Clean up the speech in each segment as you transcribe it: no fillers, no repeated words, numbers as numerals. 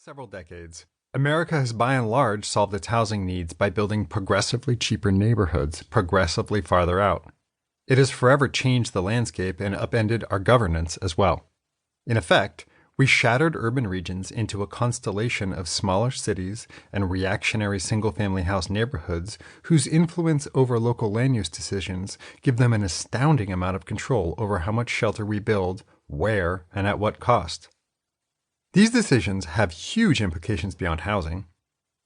several decades, America has by and large solved its housing needs by building progressively cheaper neighborhoods progressively farther out. It has forever changed the landscape and upended our governance as well. In effect, we shattered urban regions into a constellation of smaller cities and reactionary single-family house neighborhoods whose influence over local land use decisions give them an astounding amount of control over how much shelter we build, where, and at what cost. These decisions have huge implications beyond housing.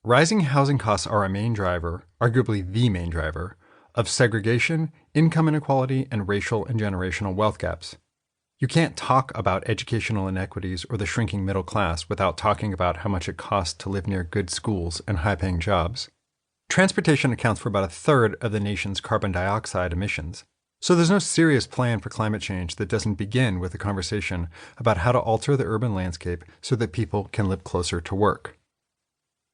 Rising housing costs are a main driver, arguably the main driver, of segregation, income inequality, and racial and generational wealth gaps. You can't talk about educational inequities or the shrinking middle class without talking about how much it costs to live near good schools and high-paying jobs. Transportation accounts for about a third of the nation's carbon dioxide emissions. So there's no serious plan for climate change that doesn't begin with a conversation about how to alter the urban landscape so that people can live closer to work.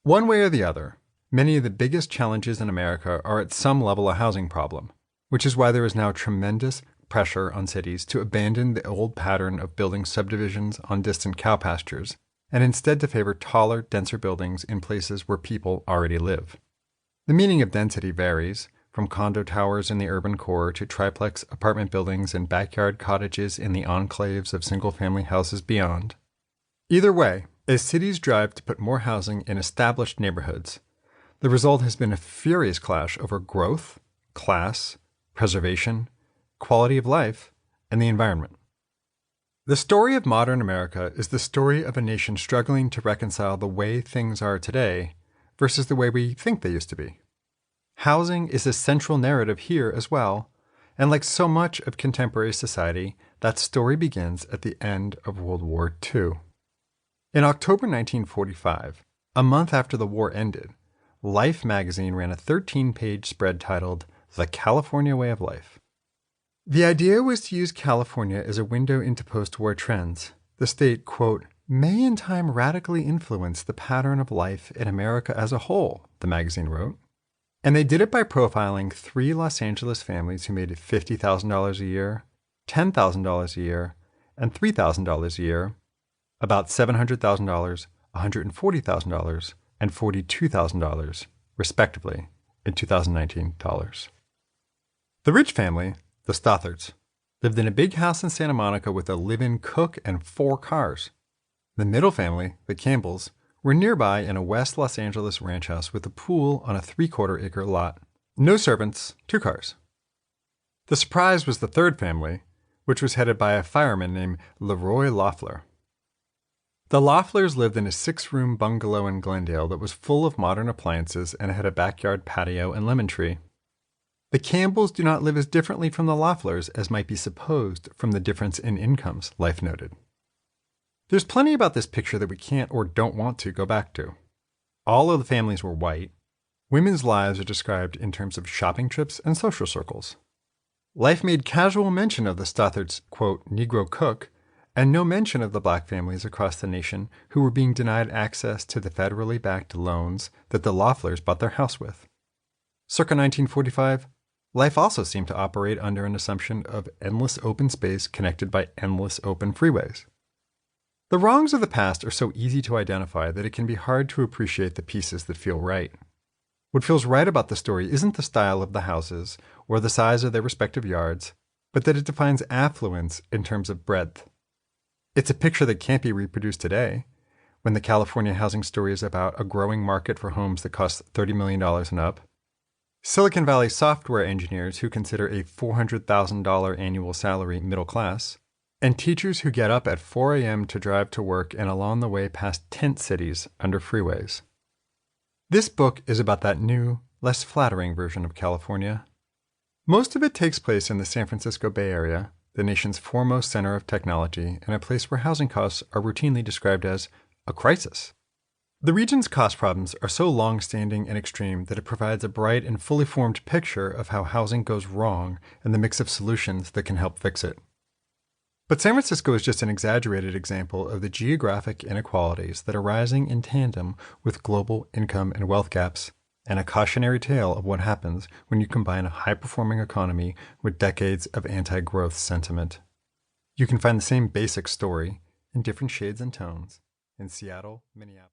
One way or the other, many of the biggest challenges in America are at some level a housing problem, which is why there is now tremendous pressure on cities to abandon the old pattern of building subdivisions on distant cow pastures and instead to favor taller, denser buildings in places where people already live. The meaning of density varies, from condo towers in the urban core to triplex apartment buildings and backyard cottages in the enclaves of single-family houses beyond. Either way, as cities drive to put more housing in established neighborhoods, the result has been a furious clash over growth, class, preservation, quality of life, and the environment. The story of modern America is the story of a nation struggling to reconcile the way things are today versus the way we think they used to be. Housing is a central narrative here as well, and like so much of contemporary society, that story begins at the end of World War II. In October 1945, a month after the war ended, Life magazine ran a 13-page spread titled The California Way of Life. The idea was to use California as a window into post-war trends. The state, quote, may in time radically influence the pattern of life in America as a whole, the magazine wrote. And they did it by profiling 3 Los Angeles families who made $50,000 a year, $10,000 a year, and $3,000 a year, about $700,000, $140,000, and $42,000, respectively, in 2019 dollars. The rich family, the Stothards, lived in a big house in Santa Monica with a live-in cook and 4 cars. The middle family, the Campbells, were nearby in a West Los Angeles ranch house with a pool on a 3/4 acre lot. No servants, 2 cars. The surprise was the third family, which was headed by a fireman named Leroy Loeffler. The Loefflers lived in a 6-room bungalow in Glendale that was full of modern appliances and had a backyard patio and lemon tree. The Campbells do not live as differently from the Loefflers as might be supposed from the difference in incomes, Life noted. There's plenty about this picture that we can't or don't want to go back to. All of the families were white. Women's lives are described in terms of shopping trips and social circles. Life made casual mention of the Stothards' quote, Negro cook, and no mention of the black families across the nation who were being denied access to the federally backed loans that the Loefflers bought their house with. Circa 1945, Life also seemed to operate under an assumption of endless open space connected by endless open freeways. The wrongs of the past are so easy to identify that it can be hard to appreciate the pieces that feel right. What feels right about the story isn't the style of the houses or the size of their respective yards, but that it defines affluence in terms of breadth. It's a picture that can't be reproduced today, when the California housing story is about a growing market for homes that cost $30 million and up, Silicon Valley software engineers who consider a $400,000 annual salary middle class, and teachers who get up at 4 a.m. to drive to work and along the way past tent cities under freeways. This book is about that new, less flattering version of California. Most of it takes place in the San Francisco Bay Area, the nation's foremost center of technology, and a place where housing costs are routinely described as a crisis. The region's cost problems are so long-standing and extreme that it provides a bright and fully formed picture of how housing goes wrong and the mix of solutions that can help fix it. But San Francisco is just an exaggerated example of the geographic inequalities that are rising in tandem with global income and wealth gaps, and a cautionary tale of what happens when you combine a high-performing economy with decades of anti-growth sentiment. You can find the same basic story in different shades and tones in Seattle, Minneapolis.